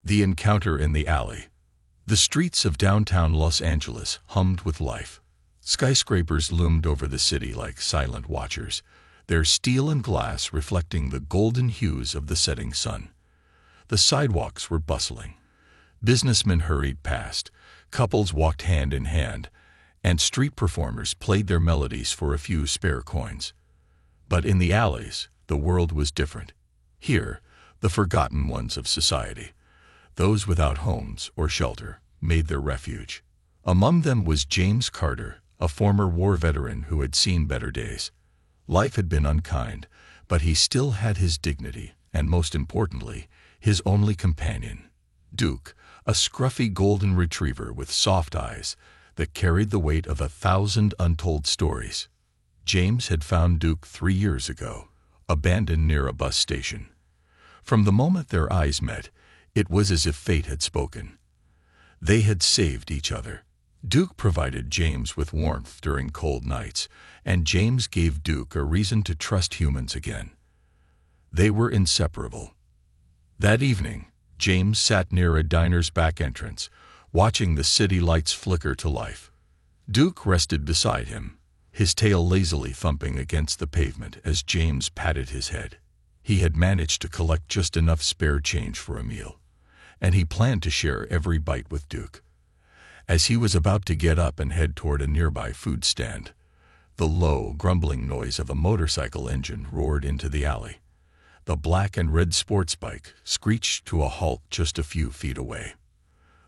The encounter in the alley. The streets of downtown Los Angeles hummed with life. Skyscrapers loomed over the city like silent watchers, their steel and glass reflecting the golden hues of the setting sun. The sidewalks were bustling. Businessmen hurried past, couples walked hand in hand, and street performers played their melodies for a few spare coins. But in the alleys, the world was different. Here, the forgotten ones of society, those without homes or shelter, made their refuge. Among them was James Carter, a former war veteran who had seen better days. Life had been unkind, but he still had his dignity, and most importantly, his only companion, Duke, a scruffy golden retriever with soft eyes that carried the weight of 1,000 untold stories. James had found Duke 3 years ago, abandoned near a bus station. From the moment their eyes met, it was as if fate had spoken. They had saved each other. Duke provided James with warmth during cold nights, and James gave Duke a reason to trust humans again. They were inseparable. That evening, James sat near a diner's back entrance, watching the city lights flicker to life. Duke rested beside him, his tail lazily thumping against the pavement as James patted his head. He had managed to collect just enough spare change for a meal, and he planned to share every bite with Duke. As he was about to get up and head toward a nearby food stand, the low, grumbling noise of a motorcycle engine roared into the alley. The black and red sports bike screeched to a halt just a few feet away.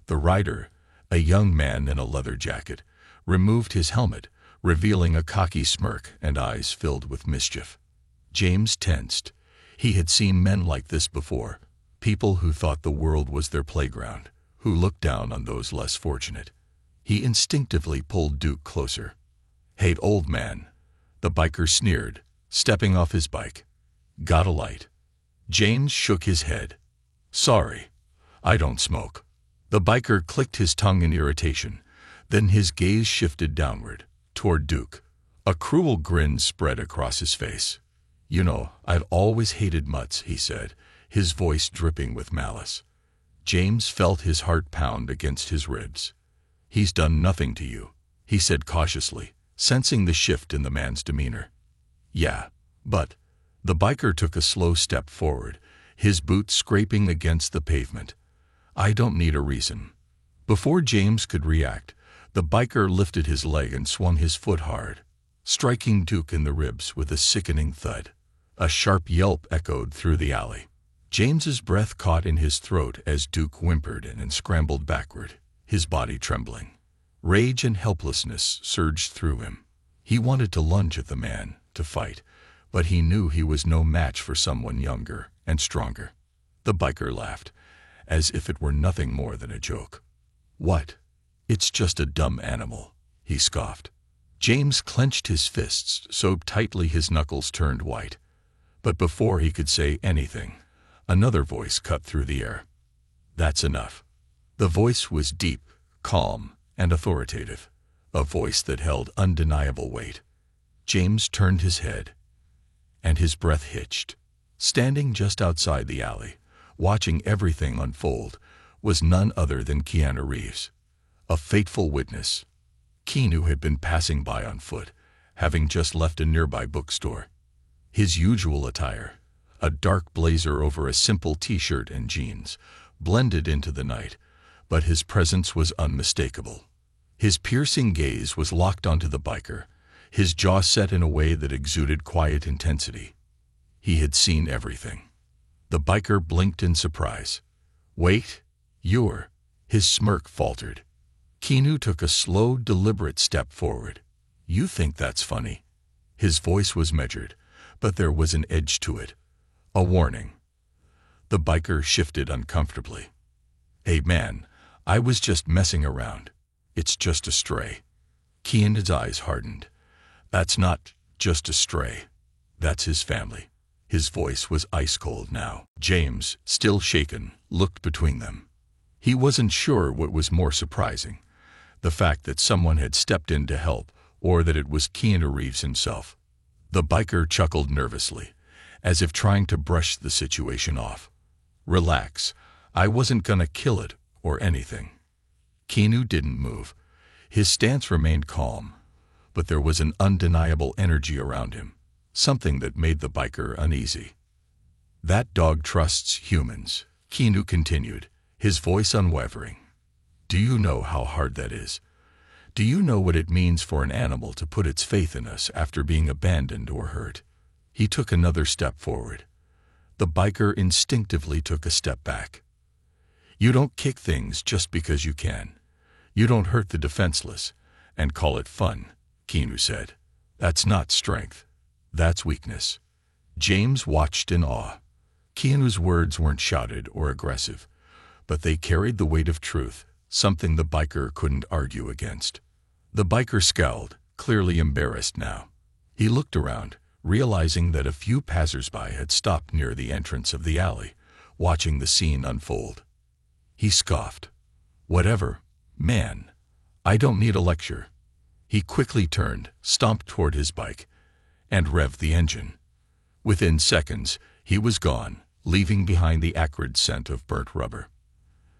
The rider, a young man in a leather jacket, removed his helmet, revealing a cocky smirk and eyes filled with mischief. James tensed. He had seen men like this before, people who thought the world was their playground, who looked down on those less fortunate. He instinctively pulled Duke closer. "Hey, old man," the biker sneered, stepping off his bike. "Got a light?" James shook his head. "Sorry, I don't smoke." The biker clicked his tongue in irritation, then his gaze shifted downward, toward Duke. A cruel grin spread across his face. "You know, I'd always hated mutts," he said, his voice dripping with malice. James felt his heart pound against his ribs. "He's done nothing to you," he said cautiously, sensing the shift in the man's demeanor. "Yeah, but—" The biker took a slow step forward, his boot scraping against the pavement. "I don't need a reason." Before James could react, the biker lifted his leg and swung his foot hard, striking Duke in the ribs with a sickening thud. A sharp yelp echoed through the alley. James's breath caught in his throat as Duke whimpered and scrambled backward, his body trembling. Rage and helplessness surged through him. He wanted to lunge at the man, to fight, but he knew he was no match for someone younger and stronger. The biker laughed, as if it were nothing more than a joke. "What? It's just a dumb animal," he scoffed. James clenched his fists so tightly his knuckles turned white. But before he could say anything, another voice cut through the air. "That's enough." The voice was deep, calm, and authoritative, a voice that held undeniable weight. James turned his head, and his breath hitched. Standing just outside the alley, watching everything unfold, was none other than Keanu Reeves, a fateful witness. Keanu had been passing by on foot, having just left a nearby bookstore. His usual attire, a dark blazer over a simple t-shirt and jeans, blended into the night, but his presence was unmistakable. His piercing gaze was locked onto the biker, his jaw set in a way that exuded quiet intensity. He had seen everything. The biker blinked in surprise. "Wait, you're—" His smirk faltered. Keanu took a slow, deliberate step forward. "You think that's funny?" His voice was measured, but there was an edge to it. A warning. The biker shifted uncomfortably. "Hey man, I was just messing around. It's just a stray." Keanu's eyes hardened. "That's not just a stray. That's his family." His voice was ice-cold now. James, still shaken, looked between them. He wasn't sure what was more surprising, the fact that someone had stepped in to help, or that it was Keanu Reeves himself. The biker chuckled nervously, as if trying to brush the situation off. "Relax. I wasn't gonna kill it or anything. Keanu didn't move. His stance remained calm, but there was an undeniable energy around him, something that made the biker uneasy. That dog trusts humans, Keanu continued, his voice unwavering. Do you know how hard that is? Do you know what it means for an animal to put its faith in us after being abandoned or hurt? He took another step forward. The biker instinctively took a step back. You don't kick things just because you can. You don't hurt the defenseless and call it fun, Keanu said. That's not strength. That's weakness. James watched in awe. Keanu's words weren't shouted or aggressive, but they carried the weight of truth, something the biker couldn't argue against. The biker scowled, clearly embarrassed now. He looked around, realizing that a few passers-by had stopped near the entrance of the alley, watching the scene unfold. He scoffed. Whatever, man. I don't need a lecture. He quickly turned, stomped toward his bike, and revved the engine. Within seconds, he was gone, leaving behind the acrid scent of burnt rubber.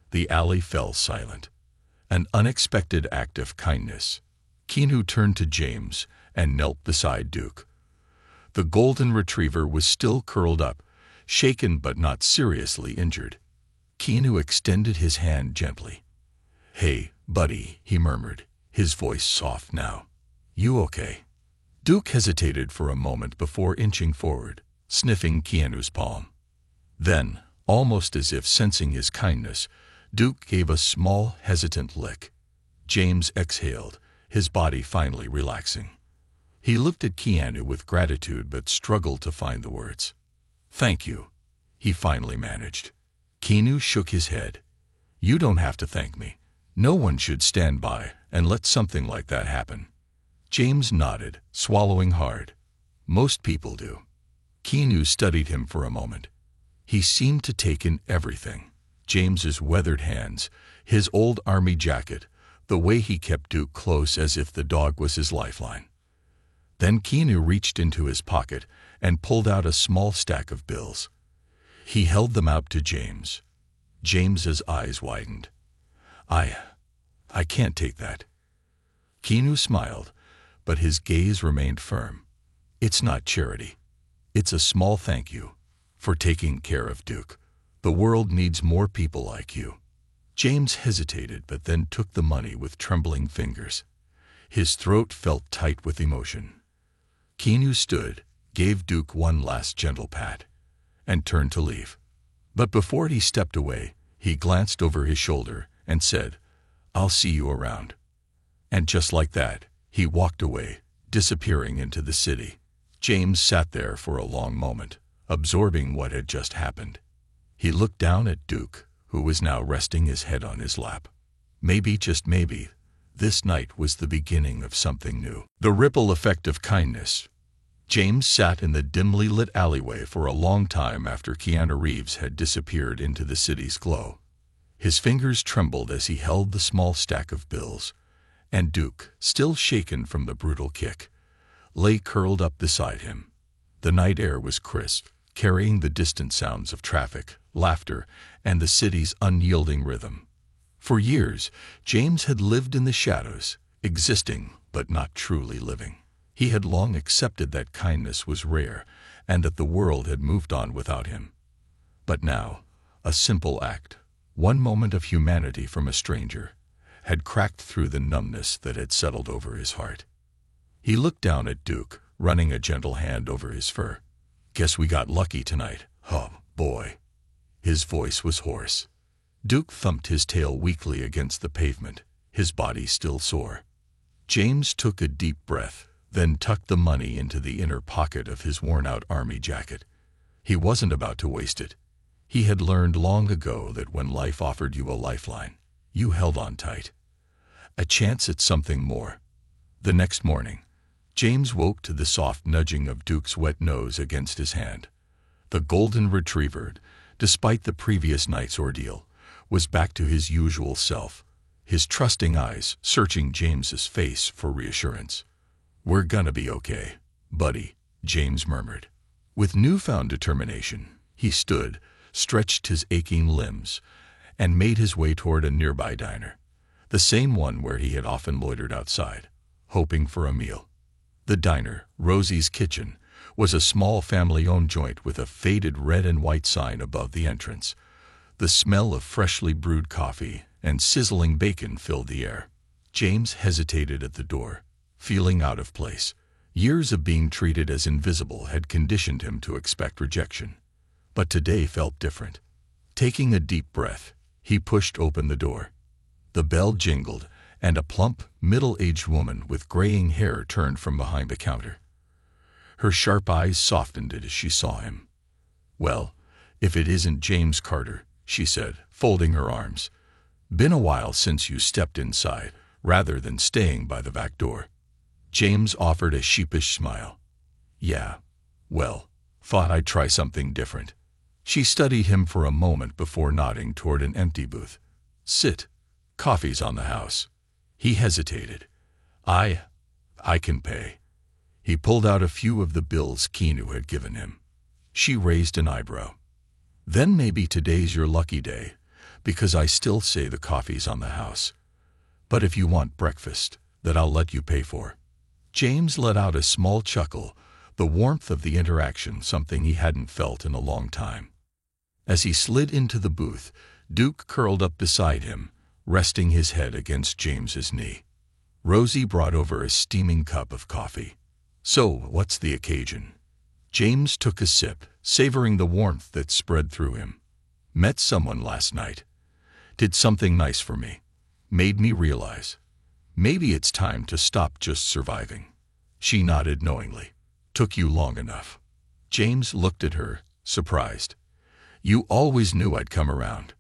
The alley fell silent. An unexpected act of kindness. Keanu turned to James and knelt beside Duke. The golden retriever was still curled up, shaken but not seriously injured. Keanu extended his hand gently. Hey, buddy, he murmured, his voice soft now. You okay? Duke hesitated for a moment before inching forward, sniffing Keanu's palm. Then, almost as if sensing his kindness, Duke gave a small, hesitant lick. James exhaled, his body finally relaxing. He looked at Keanu with gratitude but struggled to find the words. Thank you, he finally managed. Keanu shook his head. You don't have to thank me. No one should stand by and let something like that happen. James nodded, swallowing hard. Most people do. Keanu studied him for a moment. He seemed to take in everything. James's weathered hands, his old army jacket, the way he kept Duke close as if the dog was his lifeline. Then Keanu reached into his pocket and pulled out a small stack of bills. He held them out to James. James's eyes widened. I can't take that. Keanu smiled, but his gaze remained firm. It's not charity. It's a small thank you for taking care of Duke. The world needs more people like you. James hesitated but then took the money with trembling fingers. His throat felt tight with emotion. Keanu stood, gave Duke one last gentle pat, and turned to leave. But before he stepped away, he glanced over his shoulder and said, I'll see you around. And just like that, he walked away, disappearing into the city. James sat there for a long moment, absorbing what had just happened. He looked down at Duke, who was now resting his head on his lap. Maybe, just maybe, this night was the beginning of something new. The ripple effect of kindness. James sat in the dimly lit alleyway for a long time after Keanu Reeves had disappeared into the city's glow. His fingers trembled as he held the small stack of bills, and Duke, still shaken from the brutal kick, lay curled up beside him. The night air was crisp, carrying the distant sounds of traffic, laughter, and the city's unyielding rhythm. For years, James had lived in the shadows, existing but not truly living. He had long accepted that kindness was rare and that the world had moved on without him. But now, a simple act, one moment of humanity from a stranger, had cracked through the numbness that had settled over his heart. He looked down at Duke, running a gentle hand over his fur. Guess we got lucky tonight, oh boy. His voice was hoarse. Duke thumped his tail weakly against the pavement, his body still sore. James took a deep breath, then tucked the money into the inner pocket of his worn-out army jacket. He wasn't about to waste it. He had learned long ago that when life offered you a lifeline, you held on tight. A chance at something more. The next morning, James woke to the soft nudging of Duke's wet nose against his hand. The golden retriever, despite the previous night's ordeal, was back to his usual self, his trusting eyes searching James's face for reassurance. We're gonna be okay, buddy, James murmured. With newfound determination, he stood, stretched his aching limbs, and made his way toward a nearby diner, the same one where he had often loitered outside, hoping for a meal. The diner, Rosie's Kitchen, was a small family-owned joint with a faded red and white sign above the entrance. The smell of freshly brewed coffee and sizzling bacon filled the air. James hesitated at the door, feeling out of place. Years of being treated as invisible had conditioned him to expect rejection. But today felt different. Taking a deep breath, he pushed open the door. The bell jingled, and a plump, middle-aged woman with graying hair turned from behind the counter. Her sharp eyes softened as she saw him. "Well, if it isn't James Carter," she said, folding her arms. "Been a while since you stepped inside, rather than staying by the back door." James offered a sheepish smile. "Yeah, well, thought I'd try something different." She studied him for a moment before nodding toward an empty booth. "Sit. Coffee's on the house." He hesitated. I can pay." He pulled out a few of the bills Keanu had given him. She raised an eyebrow. "Then maybe today's your lucky day, because I still say the coffee's on the house. But if you want breakfast, that I'll let you pay for." James let out a small chuckle, the warmth of the interaction something he hadn't felt in a long time. As he slid into the booth, Duke curled up beside him, resting his head against James's knee. Rosie brought over a steaming cup of coffee. "So, what's the occasion?" James took a sip, savoring the warmth that spread through him. "Met someone last night. Did something nice for me. Made me realize. Maybe it's time to stop just surviving." She nodded knowingly. "Took you long enough." James looked at her, surprised. "You always knew I'd come around."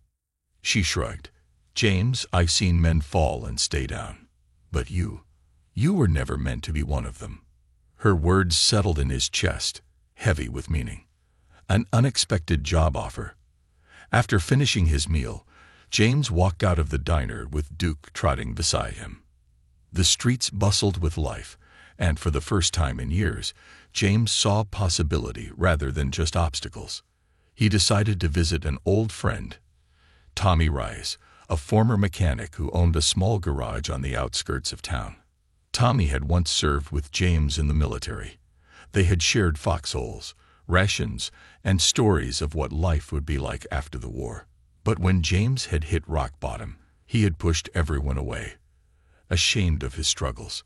She shrugged. "James, I've seen men fall and stay down. But you were never meant to be one of them." Her words settled in his chest, heavy with meaning. An unexpected job offer. After finishing his meal, James walked out of the diner with Duke trotting beside him. The streets bustled with life, and for the first time in years, James saw possibility rather than just obstacles. He decided to visit an old friend, Tommy Rice, a former mechanic who owned a small garage on the outskirts of town. Tommy had once served with James in the military. They had shared foxholes, rations, and stories of what life would be like after the war. But when James had hit rock bottom, he had pushed everyone away, ashamed of his struggles.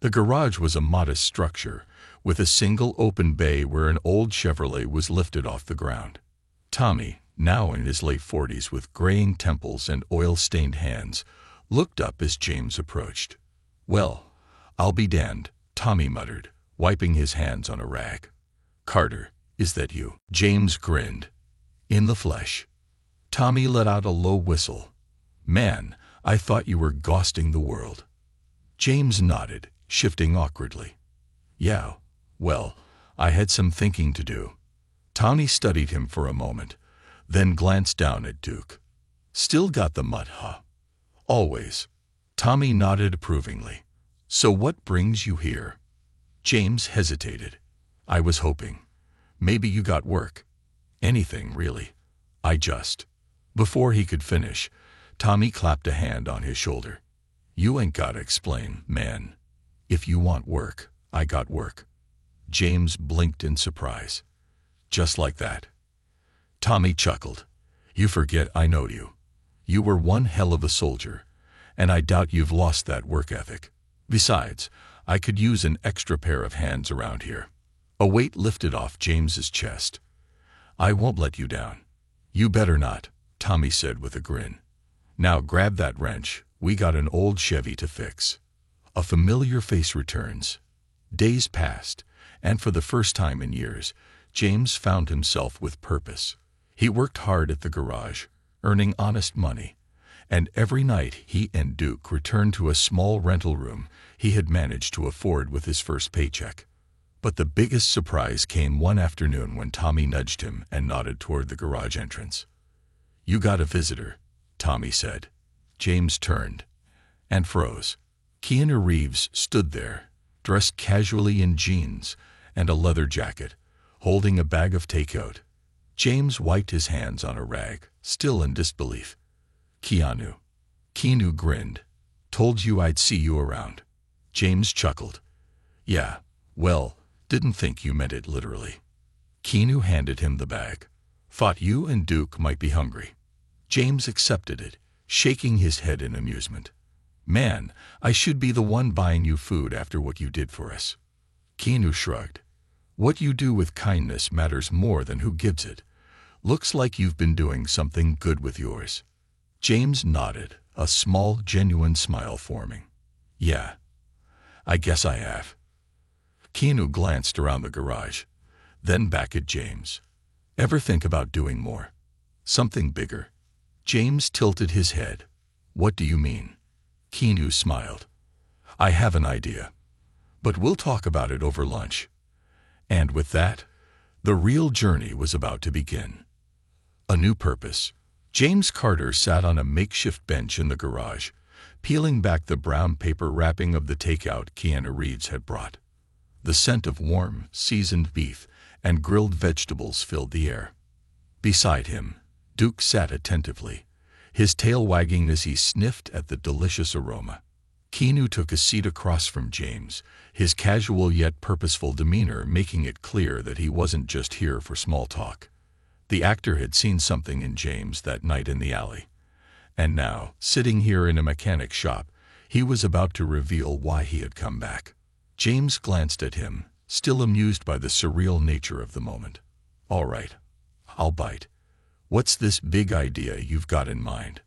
The garage was a modest structure, with a single open bay where an old Chevrolet was lifted off the ground. Tommy, now in his late 40s with graying temples and oil-stained hands, looked up as James approached. "Well, I'll be damned," Tommy muttered, wiping his hands on a rag. "Carter, is that you?" James grinned. "In the flesh." Tommy let out a low whistle. "Man, I thought you were ghosting the world." James nodded, shifting awkwardly. "Yeah, well, I had some thinking to do." Tommy studied him for a moment, then glanced down at Duke. "Still got the mutt, huh?" "Always." Tommy nodded approvingly. "So what brings you here?" James hesitated. "I was hoping. Maybe you got work." "Anything, really. I just—" Before he could finish, Tommy clapped a hand on his shoulder. "You ain't gotta explain, man. If you want work, I got work." James blinked in surprise. "Just like that?" Tommy chuckled. "You forget I know you. You were one hell of a soldier, and I doubt you've lost that work ethic. Besides, I could use an extra pair of hands around here." A weight lifted off James's chest. "I won't let you down." "You better not," Tommy said with a grin. "Now grab that wrench, we got an old Chevy to fix." A familiar face returns. Days passed, and for the first time in years, James found himself with purpose. He worked hard at the garage, earning honest money, and every night he and Duke returned to a small rental room he had managed to afford with his first paycheck. But the biggest surprise came one afternoon when Tommy nudged him and nodded toward the garage entrance. "You got a visitor," Tommy said. James turned and froze. Keanu Reeves stood there, dressed casually in jeans and a leather jacket, holding a bag of takeout. James wiped his hands on a rag, still in disbelief. Keanu. Keanu grinned. Told you I'd see you around. James chuckled. Yeah, well, didn't think you meant it literally. Keanu handed him the bag. Thought you and Duke might be hungry. James accepted it, shaking his head in amusement. Man, I should be the one buying you food after what you did for us. Keanu shrugged. What you do with kindness matters more than who gives it. Looks like you've been doing something good with yours. James nodded, a small, genuine smile forming. Yeah, I guess I have. Keanu glanced around the garage, then back at James. Ever think about doing more? Something bigger? James tilted his head. What do you mean? Keanu smiled. I have an idea, but we'll talk about it over lunch. And with that, the real journey was about to begin. A new purpose. James Carter sat on a makeshift bench in the garage, peeling back the brown paper wrapping of the takeout Keanu Reeves had brought. The scent of warm, seasoned beef and grilled vegetables filled the air. Beside him, Duke sat attentively, his tail wagging as he sniffed at the delicious aroma. Keanu took a seat across from James, his casual yet purposeful demeanor making it clear that he wasn't just here for small talk. The actor had seen something in James that night in the alley. And now, sitting here in a mechanic shop, he was about to reveal why he had come back. James glanced at him, still amused by the surreal nature of the moment. All right, I'll bite. What's this big idea you've got in mind?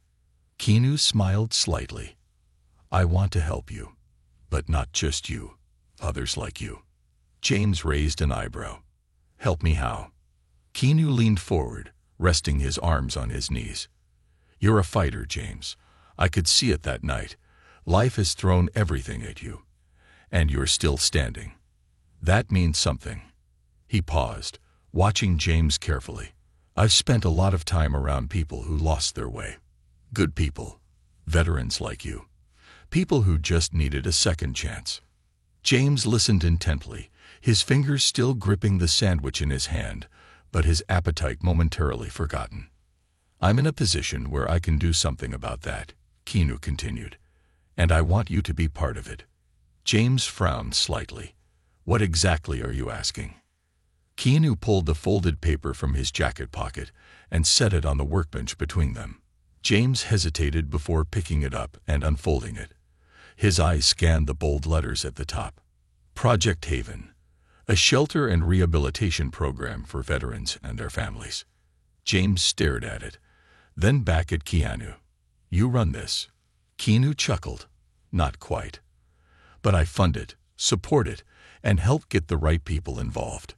Keanu smiled slightly. I want to help you, but not just you, others like you. James raised an eyebrow. Help me how? Keanu leaned forward, resting his arms on his knees. You're a fighter, James. I could see it that night. Life has thrown everything at you, and you're still standing. That means something. He paused, watching James carefully. I've spent a lot of time around people who lost their way. Good people, veterans like you. People who just needed a second chance. James listened intently, his fingers still gripping the sandwich in his hand, but his appetite momentarily forgotten. I'm in a position where I can do something about that, Keanu continued, and I want you to be part of it. James frowned slightly. What exactly are you asking? Keanu pulled the folded paper from his jacket pocket and set it on the workbench between them. James hesitated before picking it up and unfolding it. His eyes scanned the bold letters at the top. Project Haven, a shelter and rehabilitation program for veterans and their families. James stared at it, then back at Keanu. You run this. Keanu chuckled. Not quite. But I fund it, support it, and help get the right people involved.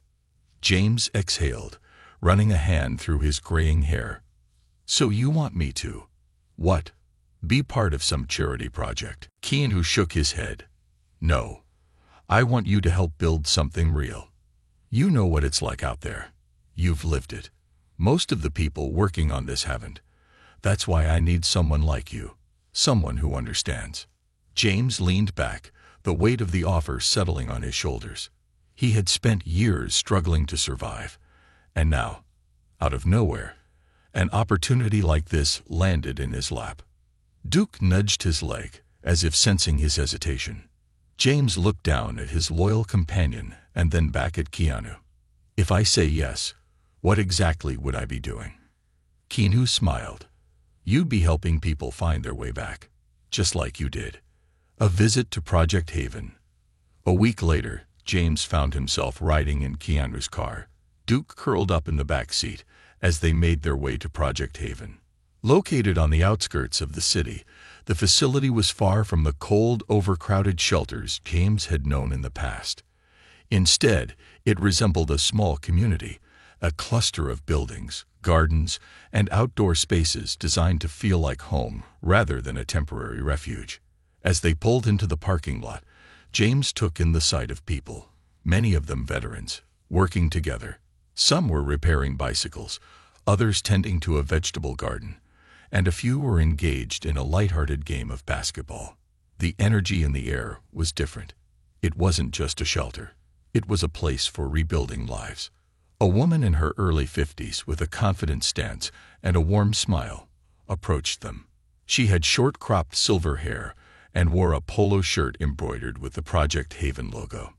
James exhaled, running a hand through his graying hair. So you want me to? What? Be part of some charity project? Keanu shook his head. No. I want you to help build something real. You know what it's like out there. You've lived it. Most of the people working on this haven't. That's why I need someone like you. Someone who understands. James leaned back, the weight of the offer settling on his shoulders. He had spent years struggling to survive. And now, out of nowhere, an opportunity like this landed in his lap. Duke nudged his leg, as if sensing his hesitation. James looked down at his loyal companion and then back at Keanu. If I say yes, what exactly would I be doing? Keanu smiled. You'd be helping people find their way back, just like you did. A visit to Project Haven. A week later, James found himself riding in Keanu's car, Duke curled up in the back seat as they made their way to Project Haven. Located on the outskirts of the city, the facility was far from the cold, overcrowded shelters James had known in the past. Instead, it resembled a small community, a cluster of buildings, gardens, and outdoor spaces designed to feel like home rather than a temporary refuge. As they pulled into the parking lot, James took in the sight of people, many of them veterans, working together. Some were repairing bicycles, others tending to a vegetable garden, and a few were engaged in a lighthearted game of basketball. The energy in the air was different. It wasn't just a shelter. It was a place for rebuilding lives. A woman in her early 50s with a confident stance and a warm smile approached them. She had short-cropped silver hair and wore a polo shirt embroidered with the Project Haven logo.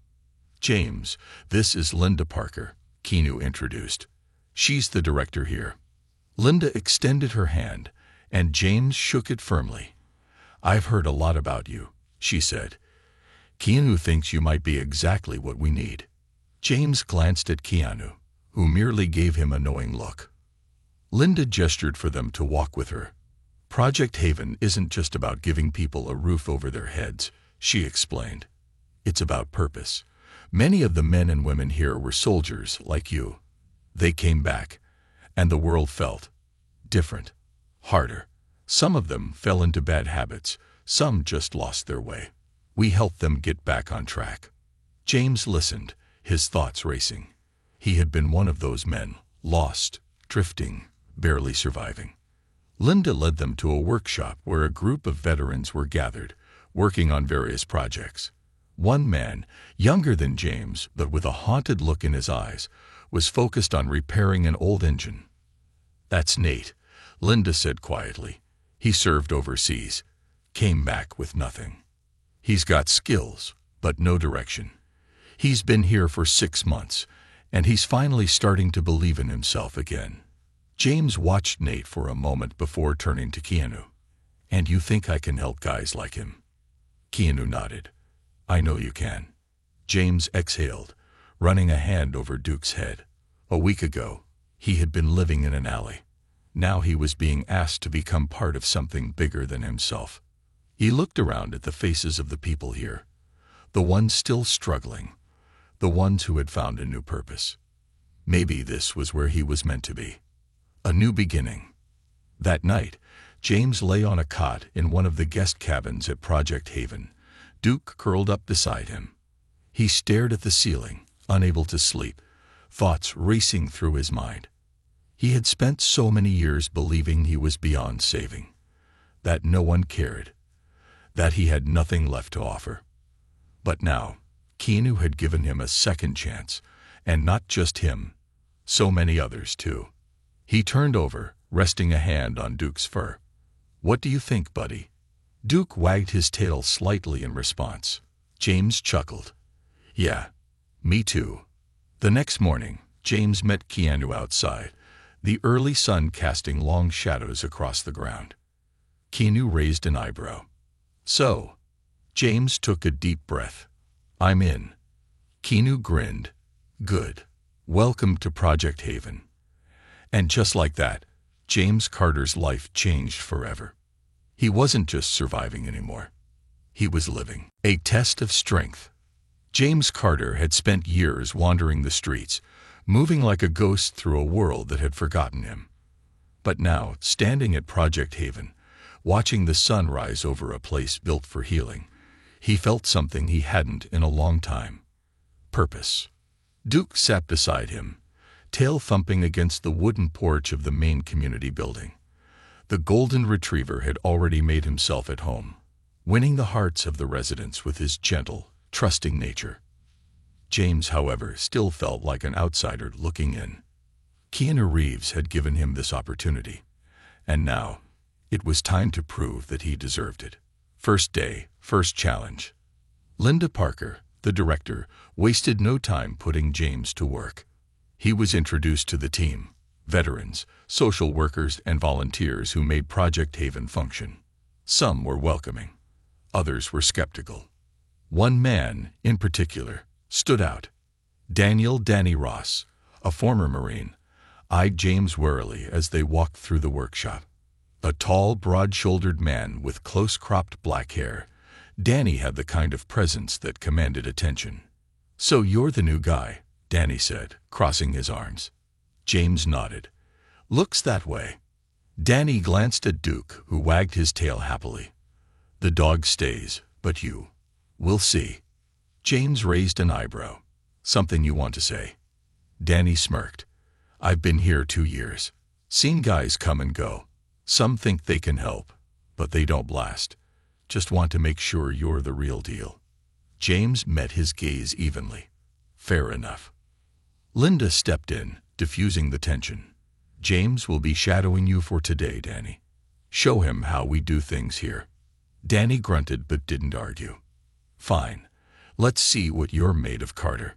"James, this is Linda Parker," Keanu introduced. "She's the director here." Linda extended her hand, and James shook it firmly. "I've heard a lot about you," she said. "Keanu thinks you might be exactly what we need." James glanced at Keanu, who merely gave him a knowing look. Linda gestured for them to walk with her. "Project Haven isn't just about giving people a roof over their heads," she explained. "It's about purpose. Many of the men and women here were soldiers like you. They came back, and the world felt different, harder. Some of them fell into bad habits, some just lost their way. We helped them get back on track." James listened, his thoughts racing. He had been one of those men, lost, drifting, barely surviving. Linda led them to a workshop where a group of veterans were gathered, working on various projects. One man, younger than James but with a haunted look in his eyes, was focused on repairing an old engine. "That's Nate," Linda said quietly. "He served overseas, came back with nothing. He's got skills, but no direction. He's been here for 6 months, and he's finally starting to believe in himself again." James watched Nate for a moment before turning to Keanu. "And you think I can help guys like him?" Keanu nodded. "I know you can." James exhaled, running a hand over Duke's head. A week ago, he had been living in an alley. Now he was being asked to become part of something bigger than himself. He looked around at the faces of the people here, the ones still struggling, the ones who had found a new purpose. Maybe this was where he was meant to be. A new beginning. That night, James lay on a cot in one of the guest cabins at Project Haven, Duke curled up beside him. He stared at the ceiling, unable to sleep, thoughts racing through his mind. He had spent so many years believing he was beyond saving, that no one cared, that he had nothing left to offer. But now, Keanu had given him a second chance, and not just him, so many others too. He turned over, resting a hand on Duke's fur. "What do you think, buddy?" Duke wagged his tail slightly in response. James chuckled. "Yeah, me too." The next morning, James met Keanu outside, the early sun casting long shadows across the ground. Keanu raised an eyebrow. "So?" James took a deep breath. "I'm in." Keanu grinned. "Good. Welcome to Project Haven." And just like that, James Carter's life changed forever. He wasn't just surviving anymore. He was living. A test of strength. James Carter had spent years wandering the streets, moving like a ghost through a world that had forgotten him. But now, standing at Project Haven, watching the sun rise over a place built for healing, he felt something he hadn't in a long time. Purpose. Duke sat beside him, tail thumping against the wooden porch of the main community building. The golden retriever had already made himself at home, winning the hearts of the residents with his gentle, trusting nature. James, however, still felt like an outsider looking in. Keanu Reeves had given him this opportunity, and now it was time to prove that he deserved it. First day, first challenge. Linda Parker, the director, wasted no time putting James to work. He was introduced to the team, veterans, social workers, and volunteers who made Project Haven function. Some were welcoming, others were skeptical. One man, in particular, stood out. Danny Ross, a former Marine, eyed James warily as they walked through the workshop. A tall, broad-shouldered man with close-cropped black hair, Danny had the kind of presence that commanded attention. "So you're the new guy," Danny said, crossing his arms. James nodded. "Looks that way." Danny glanced at Duke, who wagged his tail happily. "The dog stays, but you. We'll see." James raised an eyebrow. "Something you want to say?" Danny smirked. "I've been here 2 years. Seen guys come and go. Some think they can help, but they don't last. Just want to make sure you're the real deal." James met his gaze evenly. "Fair enough." Linda stepped in, diffusing the tension. "James will be shadowing you for today, Danny. Show him how we do things here. Danny grunted but didn't argue. Fine. Let's see what you're made of, Carter.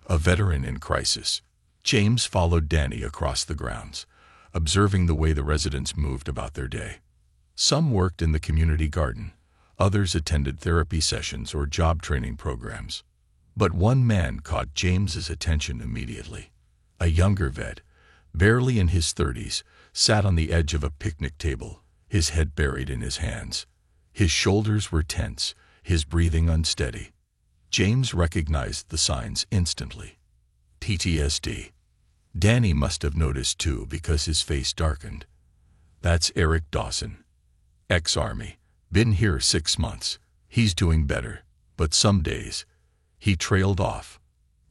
A veteran in crisis. James followed Danny across the grounds, observing the way the residents moved about their day. Some worked in the community garden. Others attended therapy sessions or job training programs. But one man caught James's attention immediately. A younger vet, barely in his 30s, sat on the edge of a picnic table, his head buried in his hands. His shoulders were tense, his breathing unsteady. James recognized the signs instantly. PTSD. Danny must have noticed too because his face darkened. That's Eric Dawson. Ex-Army. Been here 6 months. He's doing better. But some days. He trailed off.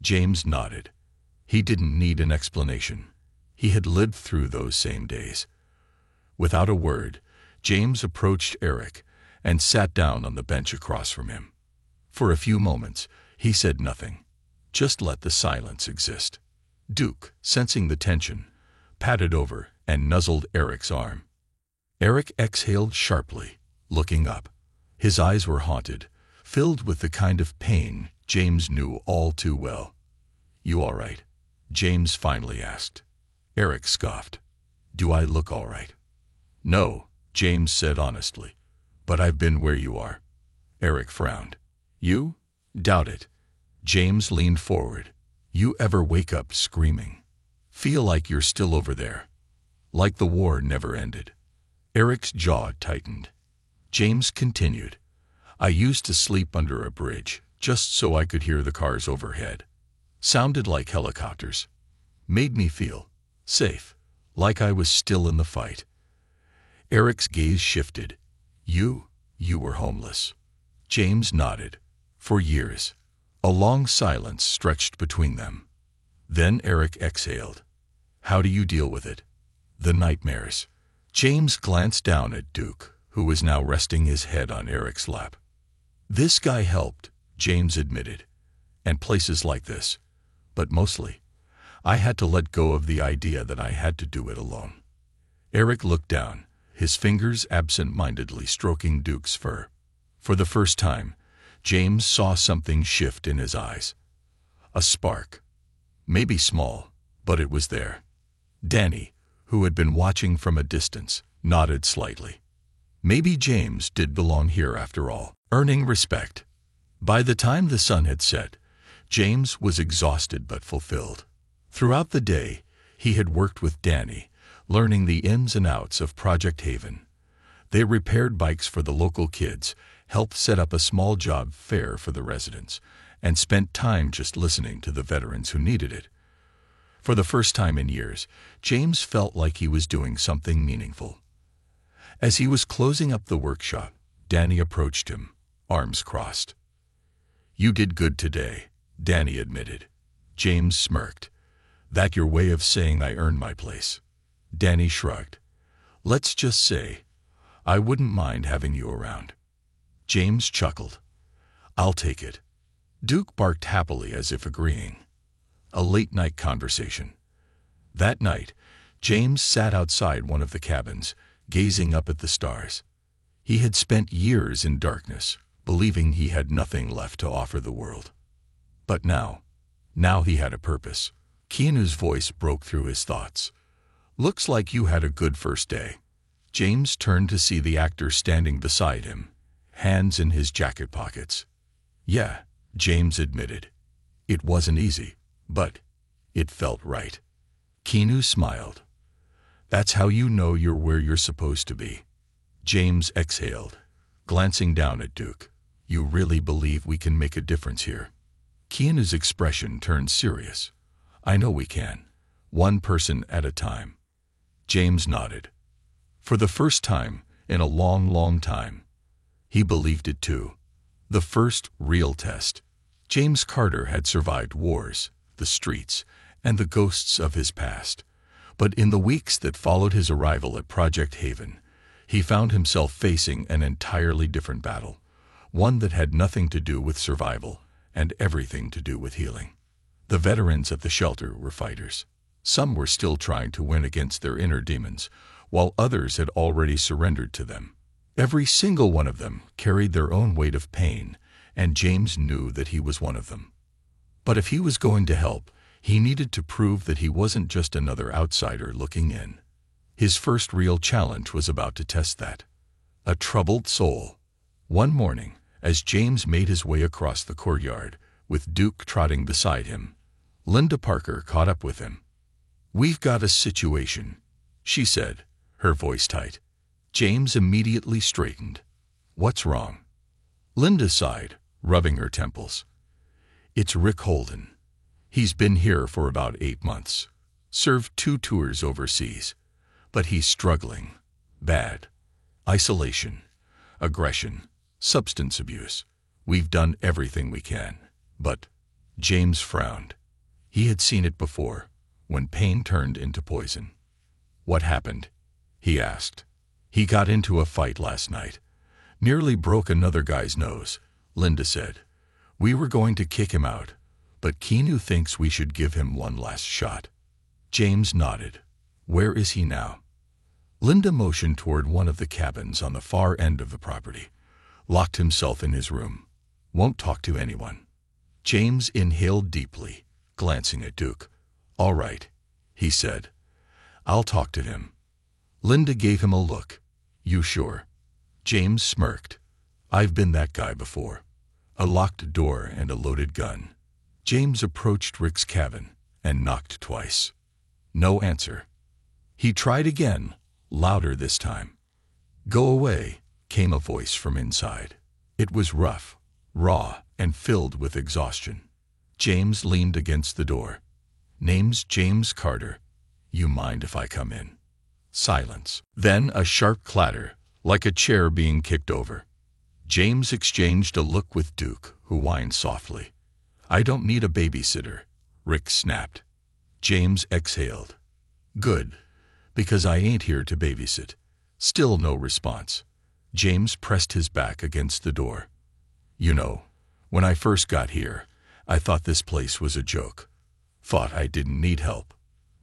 James nodded. He didn't need an explanation. He had lived through those same days. Without a word, James approached Eric and sat down on the bench across from him. For a few moments, he said nothing. Just let the silence exist. Duke, sensing the tension, patted over and nuzzled Eric's arm. Eric exhaled sharply, looking up. His eyes were haunted, filled with the kind of pain James knew all too well. You all right? James finally asked. Eric scoffed. Do I look all right? No, James said honestly. But I've been where you are. Eric frowned. You? Doubt it. James leaned forward. You ever wake up screaming? Feel like you're still over there? Like the war never ended? Eric's jaw tightened. James continued. I used to sleep under a bridge, just so I could hear the cars overhead. Sounded like helicopters. Made me feel safe, like I was still in the fight. Eric's gaze shifted. You were homeless. James nodded. For years. A long silence stretched between them. Then Eric exhaled. How do you deal with it? The nightmares. James glanced down at Duke, who was now resting his head on Eric's lap. This guy helped, James admitted. And places like this. But mostly, I had to let go of the idea that I had to do it alone. Eric looked down, his fingers absent-mindedly stroking Duke's fur. For the first time, James saw something shift in his eyes. A spark. Maybe small, but it was there. Danny, who had been watching from a distance, nodded slightly. Maybe James did belong here after all, earning respect. By the time the sun had set, James was exhausted but fulfilled. Throughout the day, he had worked with Danny, learning the ins and outs of Project Haven. They repaired bikes for the local kids, helped set up a small job fair for the residents, and spent time just listening to the veterans who needed it. For the first time in years, James felt like he was doing something meaningful. As he was closing up the workshop, Danny approached him, arms crossed. You did good today, Danny admitted. James smirked. That your way of saying I earned my place? Danny shrugged. Let's just say, I wouldn't mind having you around. James chuckled. I'll take it. Duke barked happily as if agreeing. A late-night conversation. That night, James sat outside one of the cabins, gazing up at the stars. He had spent years in darkness, believing he had nothing left to offer the world. But now he had a purpose. Keanu's voice broke through his thoughts. Looks like you had a good first day. James turned to see the actor standing beside him, hands in his jacket pockets. Yeah, James admitted. It wasn't easy, but it felt right. Keanu smiled. That's how you know you're where you're supposed to be. James exhaled, glancing down at Duke. You really believe we can make a difference here? Keanu's expression turned serious. I know we can. One person at a time. James nodded. For the first time in a long, long time. He believed it too. The first real test. James Carter had survived wars, the streets, and the ghosts of his past. But in the weeks that followed his arrival at Project Haven, he found himself facing an entirely different battle, one that had nothing to do with survival and everything to do with healing. The veterans at the shelter were fighters. Some were still trying to win against their inner demons, while others had already surrendered to them. Every single one of them carried their own weight of pain, and James knew that he was one of them. But if he was going to help, he needed to prove that he wasn't just another outsider looking in. His first real challenge was about to test that. A troubled soul. One morning, as James made his way across the courtyard, with Duke trotting beside him, Linda Parker caught up with him. "We've got a situation," she said, her voice tight. James immediately straightened. "What's wrong?" Linda sighed, rubbing her temples. "It's Rick Holden. He's been here for about 8 months, served 2 tours overseas, but he's struggling. Bad. Isolation, aggression, substance abuse. We've done everything we can, but—" James frowned. He had seen it before, when pain turned into poison. "What happened?" he asked. "He got into a fight last night. Nearly broke another guy's nose," Linda said. "We were going to kick him out, but Keanu thinks we should give him one last shot." James nodded. "Where is he now?" Linda motioned toward one of the cabins on the far end of the property. "Locked himself in his room. Won't talk to anyone." James inhaled deeply, glancing at Duke. "All right," he said. "I'll talk to him." Linda gave him a look. "You sure?" James smirked. "I've been that guy before. A locked door and a loaded gun." James approached Rick's cabin and knocked twice. No answer. He tried again, louder this time. "Go away," came a voice from inside. It was rough, raw, and filled with exhaustion. James leaned against the door. "Name's James Carter. You mind if I come in?" Silence. Then a sharp clatter, like a chair being kicked over. James exchanged a look with Duke, who whined softly. "I don't need a babysitter," Rick snapped. James exhaled. "Good, because I ain't here to babysit." Still no response. James pressed his back against the door. "You know, when I first got here, I thought this place was a joke. Thought I didn't need help.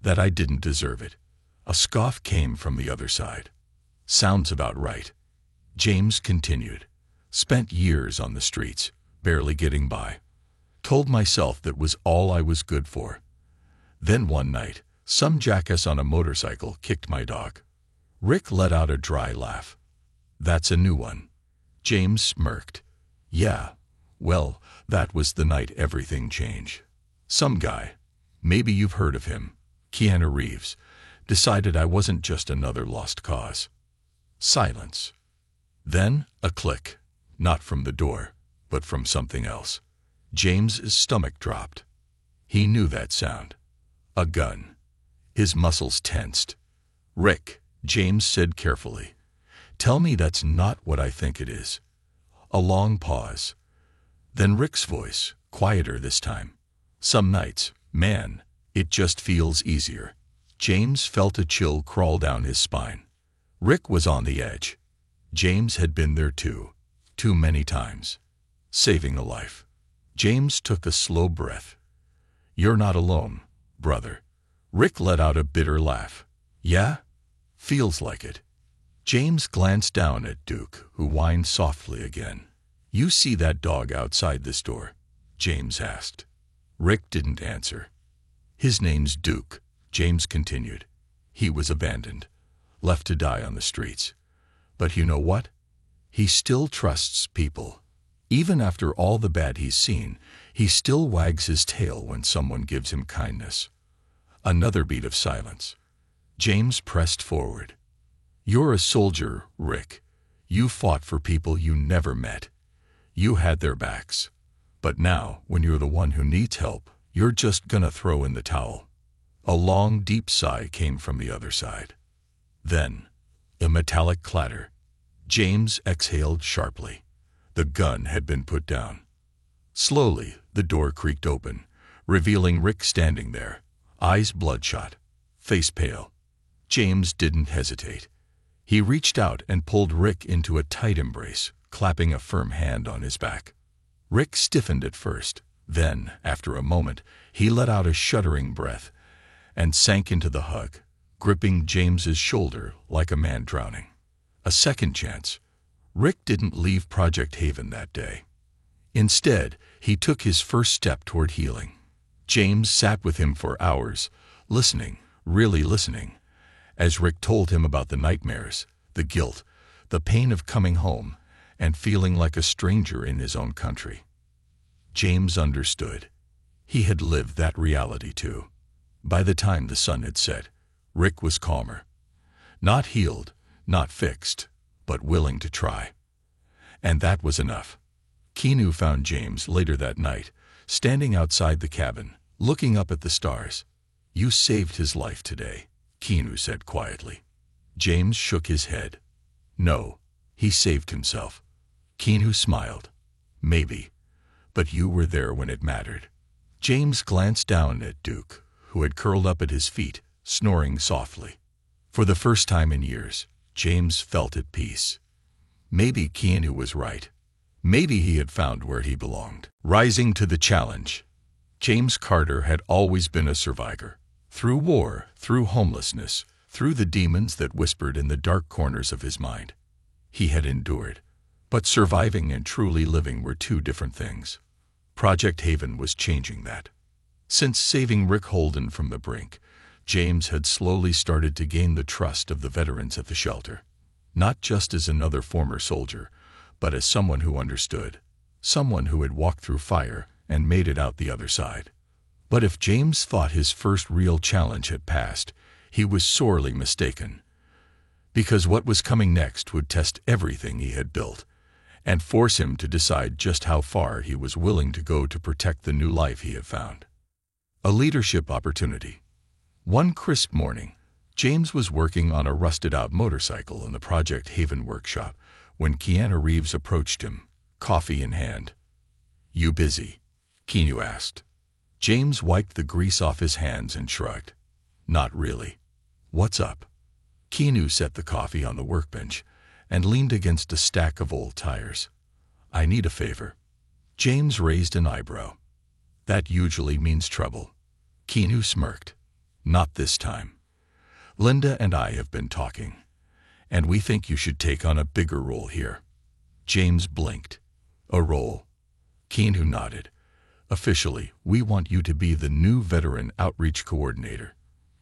That I didn't deserve it." A scoff came from the other side. "Sounds about right." James continued. "Spent years on the streets, barely getting by. Told myself that was all I was good for. Then one night, some jackass on a motorcycle kicked my dog." Rick let out a dry laugh. "That's a new one." James smirked. "Yeah, well, that was the night everything changed. Some guy, maybe you've heard of him, Keanu Reeves, decided I wasn't just another lost cause." Silence. Then a click, not from the door, but from something else. James's stomach dropped. He knew that sound. A gun. His muscles tensed. "Rick," James said carefully, "tell me that's not what I think it is." A long pause. Then Rick's voice, quieter this time. "Some nights, man, it just feels easier." James felt a chill crawl down his spine. Rick was on the edge. James had been there too many times. Saving a life. James took a slow breath. "You're not alone, brother." Rick let out a bitter laugh. "Yeah? Feels like it." James glanced down at Duke, who whined softly again. "You see that dog outside this door?" James asked. Rick didn't answer. "His name's Duke," James continued. "He was abandoned, left to die on the streets. But you know what? He still trusts people. Even after all the bad he's seen, he still wags his tail when someone gives him kindness." Another beat of silence. James pressed forward. "You're a soldier, Rick. You fought for people you never met. You had their backs. But now, when you're the one who needs help, you're just gonna throw in the towel." A long, deep sigh came from the other side. Then, a metallic clatter. James exhaled sharply. The gun had been put down. Slowly, the door creaked open, revealing Rick standing there, eyes bloodshot, face pale. James didn't hesitate. He reached out and pulled Rick into a tight embrace, clapping a firm hand on his back. Rick stiffened at first. Then, after a moment, he let out a shuddering breath and sank into the hug, gripping James's shoulder like a man drowning. A second chance. Rick didn't leave Project Haven that day. Instead, he took his first step toward healing. James sat with him for hours, listening, really listening, as Rick told him about the nightmares, the guilt, the pain of coming home, and feeling like a stranger in his own country. James understood. He had lived that reality too. By the time the sun had set, Rick was calmer. Not healed, not fixed, but willing to try. And that was enough. Keanu found James later that night, standing outside the cabin, looking up at the stars. "You saved his life today," Keanu said quietly. James shook his head. "No, he saved himself." Keanu smiled. "Maybe, but you were there when it mattered." James glanced down at Duke, who had curled up at his feet, snoring softly. For the first time in years, James felt at peace. Maybe Keanu was right. Maybe he had found where he belonged. Rising to the challenge. James Carter had always been a survivor. Through war, through homelessness, through the demons that whispered in the dark corners of his mind. He had endured. But surviving and truly living were two different things. Project Haven was changing that. Since saving Rick Holden from the brink, James had slowly started to gain the trust of the veterans at the shelter. Not just as another former soldier, but as someone who understood. Someone who had walked through fire and made it out the other side. But if James thought his first real challenge had passed, he was sorely mistaken. Because what was coming next would test everything he had built, and force him to decide just how far he was willing to go to protect the new life he had found. A leadership opportunity. One crisp morning, James was working on a rusted-out motorcycle in the Project Haven workshop when Keanu Reeves approached him, coffee in hand. "You busy?" Keanu asked. James wiped the grease off his hands and shrugged. "Not really." "What's up?" Keanu set the coffee on the workbench and leaned against a stack of old tires. "I need a favor." James raised an eyebrow. "That usually means trouble." Keanu smirked. "Not this time. Linda and I have been talking, and we think you should take on a bigger role here." James blinked. "A role?" Keanu nodded. "Officially, we want you to be the new veteran outreach coordinator.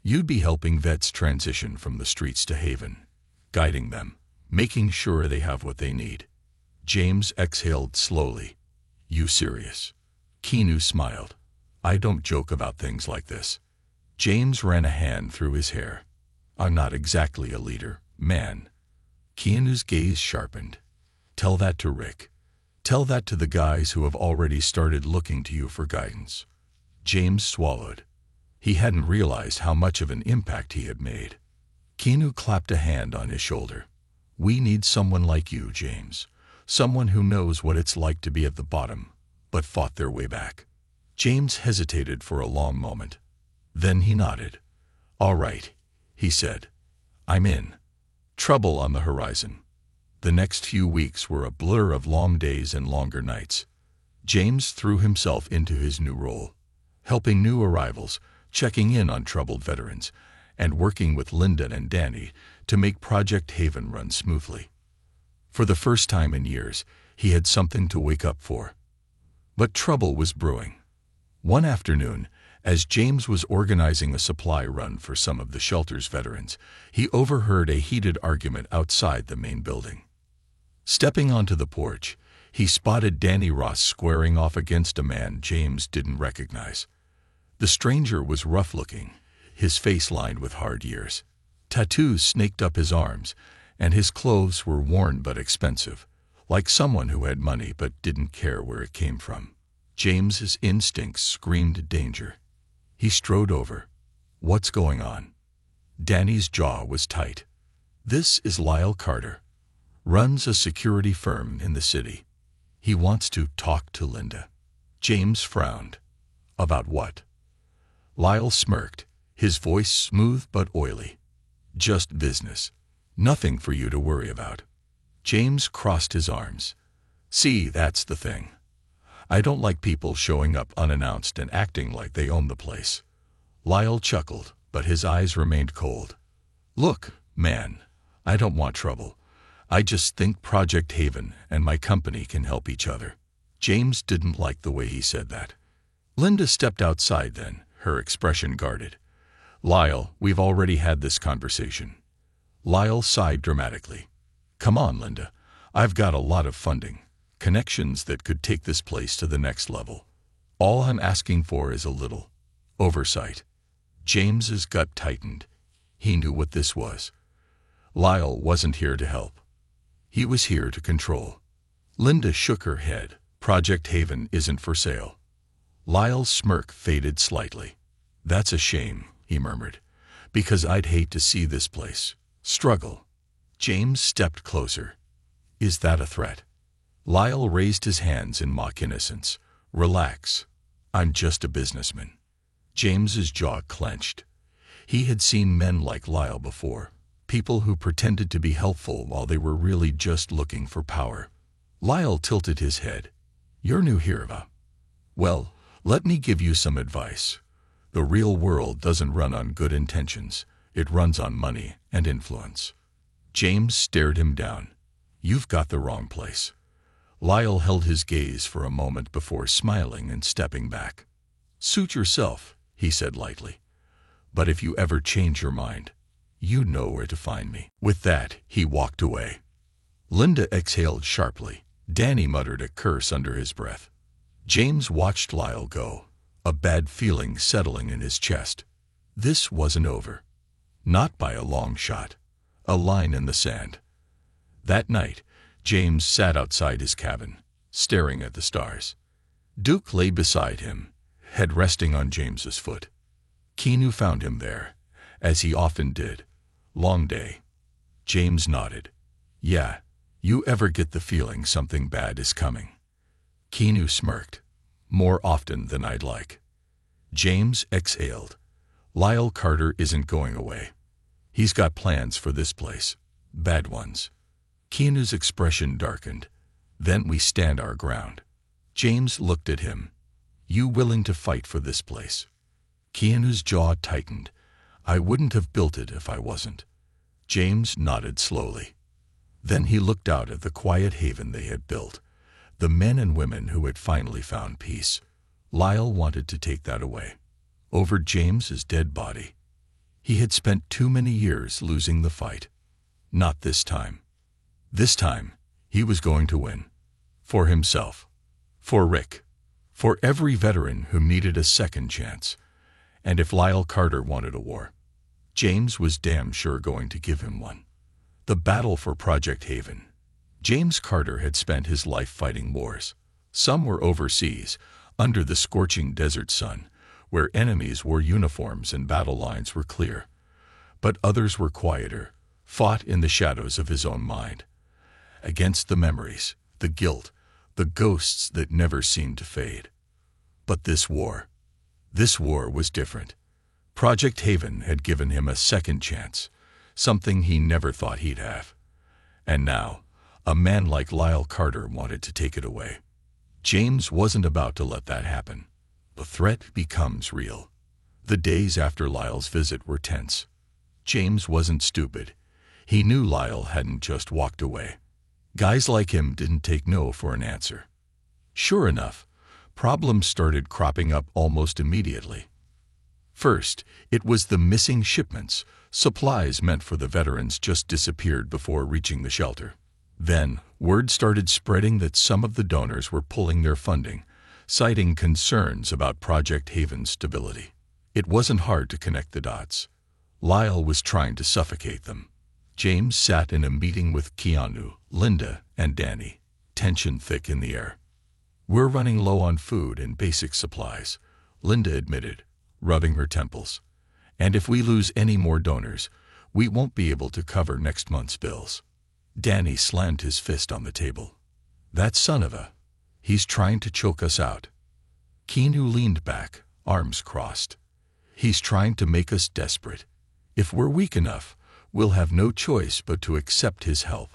You'd be helping vets transition from the streets to Haven, guiding them, making sure they have what they need." James exhaled slowly. "You serious?" Keanu smiled. "I don't joke about things like this." James ran a hand through his hair. "I'm not exactly a leader, man." Keanu's gaze sharpened. "Tell that to Rick. Tell that to the guys who have already started looking to you for guidance." James swallowed. He hadn't realized how much of an impact he had made. Keanu clapped a hand on his shoulder. "We need someone like you, James. Someone who knows what it's like to be at the bottom, but fought their way back." James hesitated for a long moment. Then he nodded. "All right," he said. "I'm in." Trouble on the horizon. The next few weeks were a blur of long days and longer nights. James threw himself into his new role, helping new arrivals, checking in on troubled veterans, and working with Linda and Danny to make Project Haven run smoothly. For the first time in years, he had something to wake up for. But trouble was brewing. One afternoon, as James was organizing a supply run for some of the shelter's veterans, he overheard a heated argument outside the main building. Stepping onto the porch, he spotted Danny Ross squaring off against a man James didn't recognize. The stranger was rough-looking, his face lined with hard years. Tattoos snaked up his arms, and his clothes were worn but expensive, like someone who had money but didn't care where it came from. James's instincts screamed danger. He strode over. "What's going on?" Danny's jaw was tight. "This is Lyle Carter. Runs a security firm in the city. He wants to talk to Linda." James frowned. "About what?" Lyle smirked, his voice smooth but oily. "Just business. Nothing for you to worry about." James crossed his arms. "See, that's the thing. I don't like people showing up unannounced and acting like they own the place." Lyle chuckled, but his eyes remained cold. Look, man, I don't want trouble. I just think Project Haven and my company can help each other. James didn't like the way he said that. Linda stepped outside then, her expression guarded. Lyle, we've already had this conversation. Lyle sighed dramatically. Come on, Linda. I've got a lot of funding, connections that could take this place to the next level. All I'm asking for is a little oversight. James's gut tightened. He knew what this was. Lyle wasn't here to help. He was here to control. Linda shook her head. Project Haven isn't for sale. Lyle's smirk faded slightly. That's a shame, he murmured, because I'd hate to see this place struggle. James stepped closer. Is that a threat? Lyle raised his hands in mock innocence. Relax. I'm just a businessman. James's jaw clenched. He had seen men like Lyle before, people who pretended to be helpful while they were really just looking for power. Lyle tilted his head. You're new here, Eva. Well, let me give you some advice. The real world doesn't run on good intentions. It runs on money and influence. James stared him down. You've got the wrong place. Lyle held his gaze for a moment before smiling and stepping back. Suit yourself, he said lightly. But if you ever change your mind, you know where to find me. With that, he walked away. Linda exhaled sharply. Danny muttered a curse under his breath. James watched Lyle go, a bad feeling settling in his chest. This wasn't over. Not by a long shot. A line in the sand. That night, James sat outside his cabin, staring at the stars. Duke lay beside him, head resting on James's foot. Keanu found him there, as he often did. Long day. James nodded. Yeah, you ever get the feeling something bad is coming? Keanu smirked. More often than I'd like. James exhaled. Lyle Carter isn't going away. He's got plans for this place. Bad ones. Keanu's expression darkened. Then we stand our ground. James looked at him. You willing to fight for this place? Keanu's jaw tightened. I wouldn't have built it if I wasn't. James nodded slowly. Then he looked out at the quiet haven they had built, the men and women who had finally found peace. Lyle wanted to take that away. Over James's dead body. He had spent too many years losing the fight. Not this time. This time, he was going to win. For himself. For Rick. For every veteran who needed a second chance. And if Lyle Carter wanted a war, James was damn sure going to give him one. The battle for Project Haven. James Carter had spent his life fighting wars. Some were overseas, under the scorching desert sun, where enemies wore uniforms and battle lines were clear. But others were quieter, fought in the shadows of his own mind. Against the memories, the guilt, the ghosts that never seemed to fade. But this war was different. Project Haven had given him a second chance, something he never thought he'd have. And now, a man like Lyle Carter wanted to take it away. James wasn't about to let that happen. The threat becomes real. The days after Lyle's visit were tense. James wasn't stupid. He knew Lyle hadn't just walked away. Guys like him didn't take no for an answer. Sure enough, problems started cropping up almost immediately. First, it was the missing shipments. Supplies meant for the veterans just disappeared before reaching the shelter. Then, word started spreading that some of the donors were pulling their funding, citing concerns about Project Haven's stability. It wasn't hard to connect the dots. Lyle was trying to suffocate them. James sat in a meeting with Keanu, Linda, and Danny, tension thick in the air. We're running low on food and basic supplies, Linda admitted, rubbing her temples. And if we lose any more donors, we won't be able to cover next month's bills. Danny slammed his fist on the table. That son of a... He's trying to choke us out. Keanu leaned back, arms crossed. He's trying to make us desperate. If we're weak enough, we'll have no choice but to accept his help.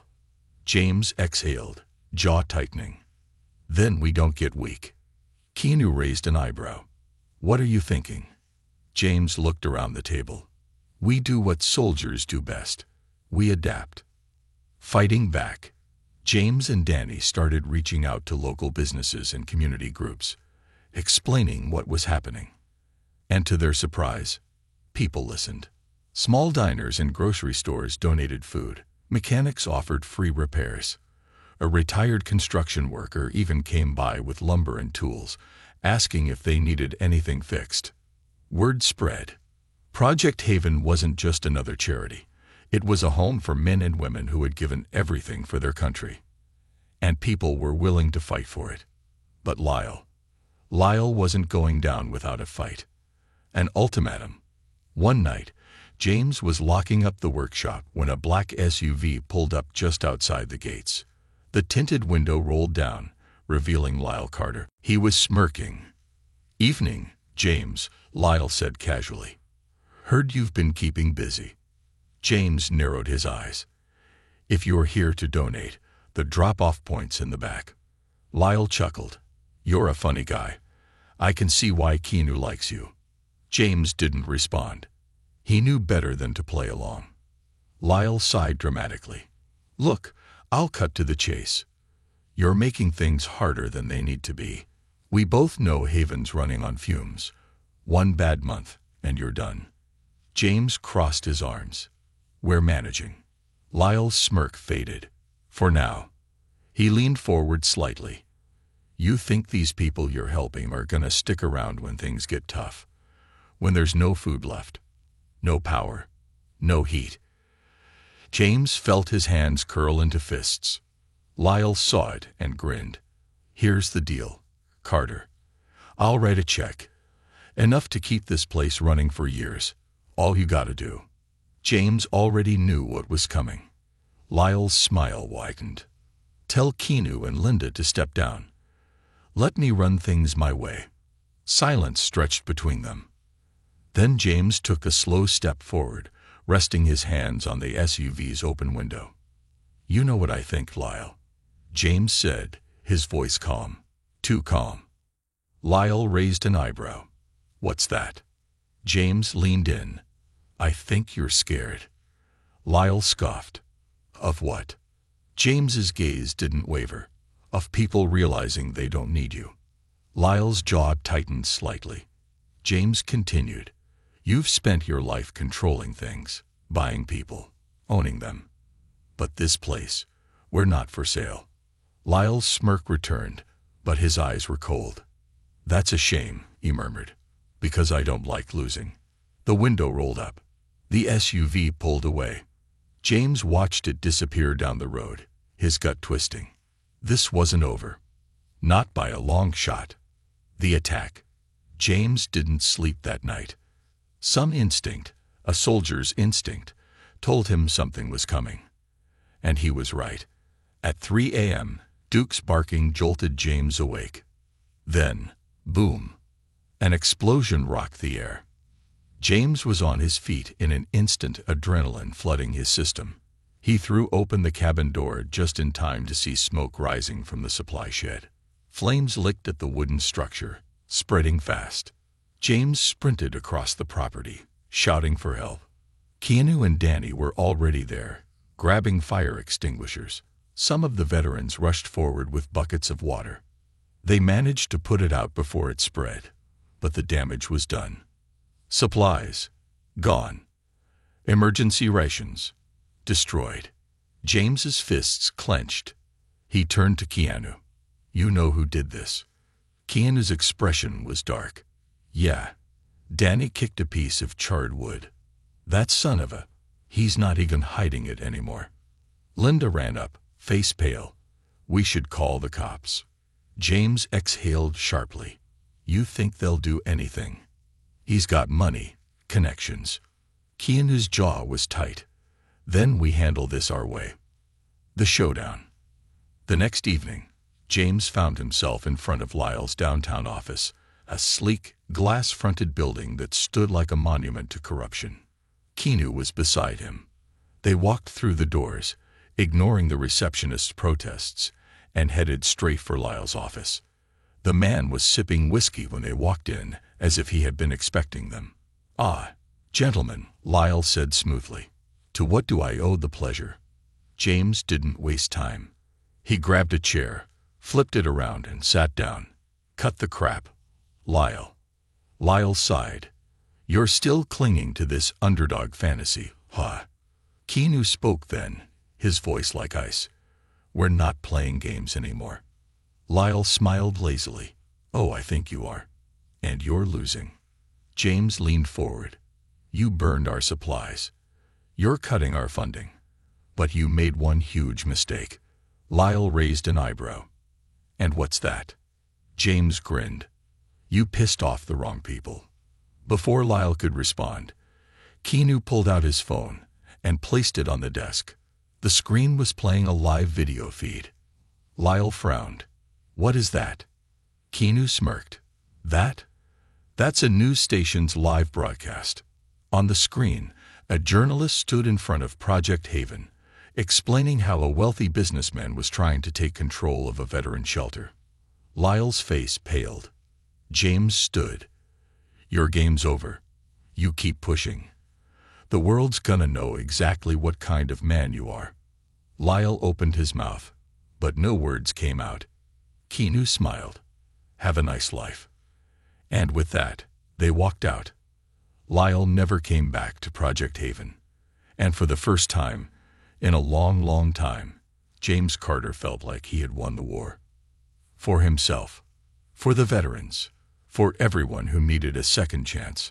James exhaled, jaw tightening. Then we don't get weak. Keanu raised an eyebrow. What are you thinking? James looked around the table. We do what soldiers do best. We adapt. Fighting back, James and Danny started reaching out to local businesses and community groups, explaining what was happening. And to their surprise, people listened. Small diners and grocery stores donated food. Mechanics offered free repairs. A retired construction worker even came by with lumber and tools, asking if they needed anything fixed. Word spread. Project Haven wasn't just another charity. It was a home for men and women who had given everything for their country. And people were willing to fight for it. But Lyle wasn't going down without a fight. An ultimatum. One night, James was locking up the workshop when a black SUV pulled up just outside the gates. The tinted window rolled down, revealing Lyle Carter. He was smirking. "Evening, James," Lyle said casually. "Heard you've been keeping busy." James narrowed his eyes. "If you're here to donate, the drop-off point's in the back." Lyle chuckled. "You're a funny guy. I can see why Keanu likes you." James didn't respond. He knew better than to play along. Lyle sighed dramatically. "Look, I'll cut to the chase. You're making things harder than they need to be. We both know Haven's running on fumes. One bad month, and you're done." James crossed his arms. "We're managing." Lyle's smirk faded. "For now." He leaned forward slightly. "You think these people you're helping are gonna stick around when things get tough? When there's no food left? No power? No heat?" James felt his hands curl into fists. Lyle saw it and grinned. "Here's the deal, Carter. I'll write a check. Enough to keep this place running for years. All you gotta do." James already knew what was coming. Lyle's smile widened. "Tell Keanu and Linda to step down. Let me run things my way." Silence stretched between them. Then James took a slow step forward, resting his hands on the SUV's open window. "You know what I think, Lyle," James said, his voice calm. Too calm. Lyle raised an eyebrow. "What's that?" James leaned in. "I think you're scared." Lyle scoffed. "Of what?" James's gaze didn't waver. "Of people realizing they don't need you." Lyle's jaw tightened slightly. James continued. "You've spent your life controlling things, buying people, owning them. But this place, we're not for sale." Lyle's smirk returned, but his eyes were cold. "That's a shame," he murmured, "because I don't like losing." The window rolled up. The SUV pulled away. James watched it disappear down the road, his gut twisting. This wasn't over. Not by a long shot. The attack. James didn't sleep that night. Some instinct, a soldier's instinct, told him something was coming. And he was right. At 3 a.m., Duke's barking jolted James awake. Then, boom. An explosion rocked the air. James was on his feet in an instant, adrenaline flooding his system. He threw open the cabin door just in time to see smoke rising from the supply shed. Flames licked at the wooden structure, spreading fast. James sprinted across the property, shouting for help. Keanu and Danny were already there, grabbing fire extinguishers. Some of the veterans rushed forward with buckets of water. They managed to put it out before it spread, but the damage was done. Supplies, gone. Emergency rations, destroyed. James's fists clenched. He turned to Keanu. "You know who did this?" Keanu's expression was dark. "Yeah." Danny kicked a piece of charred wood. "That son of a... he's not even hiding it anymore." Linda ran up, face pale. "We should call the cops." James exhaled sharply. "You think they'll do anything? He's got money, connections." Keanu's jaw was tight. "Then we handle this our way." The showdown. The next evening, James found himself in front of Lyle's downtown office, a sleek, glass-fronted building that stood like a monument to corruption. Keanu was beside him. They walked through the doors, ignoring the receptionist's protests, and headed straight for Lyle's office. The man was sipping whiskey when they walked in, as if he had been expecting them. "Ah, "Gentlemen," Lyle said smoothly, "to what do I owe the pleasure?" James didn't waste time. He grabbed a chair, flipped it around, and sat down. "Cut the crap, Lyle." Lyle sighed. "You're still clinging to this underdog fantasy, huh?" Keanu spoke then, his voice like ice. "We're not playing games anymore." Lyle smiled lazily. "Oh, I think you are. And you're losing." James leaned forward. "You burned our supplies. You're cutting our funding. But you made one huge mistake." Lyle raised an eyebrow. "And what's that?" James grinned. "You pissed off the wrong people." Before Lyle could respond, Keanu pulled out his phone and placed it on the desk. The screen was playing a live video feed. Lyle frowned. "What is that?" Keanu smirked. That's a news station's live broadcast." On the screen, a journalist stood in front of Project Haven, explaining how a wealthy businessman was trying to take control of a veteran shelter. Lyle's face paled. James stood. "Your game's over. You keep pushing. The world's gonna know exactly what kind of man you are." Lyle opened his mouth, but no words came out. Keanu smiled. "Have a nice life." And with that, they walked out. Lyle never came back to Project Haven. And for the first time, in a long, long time, James Carter felt like he had won the war. For himself, for the veterans, for everyone who needed a second chance.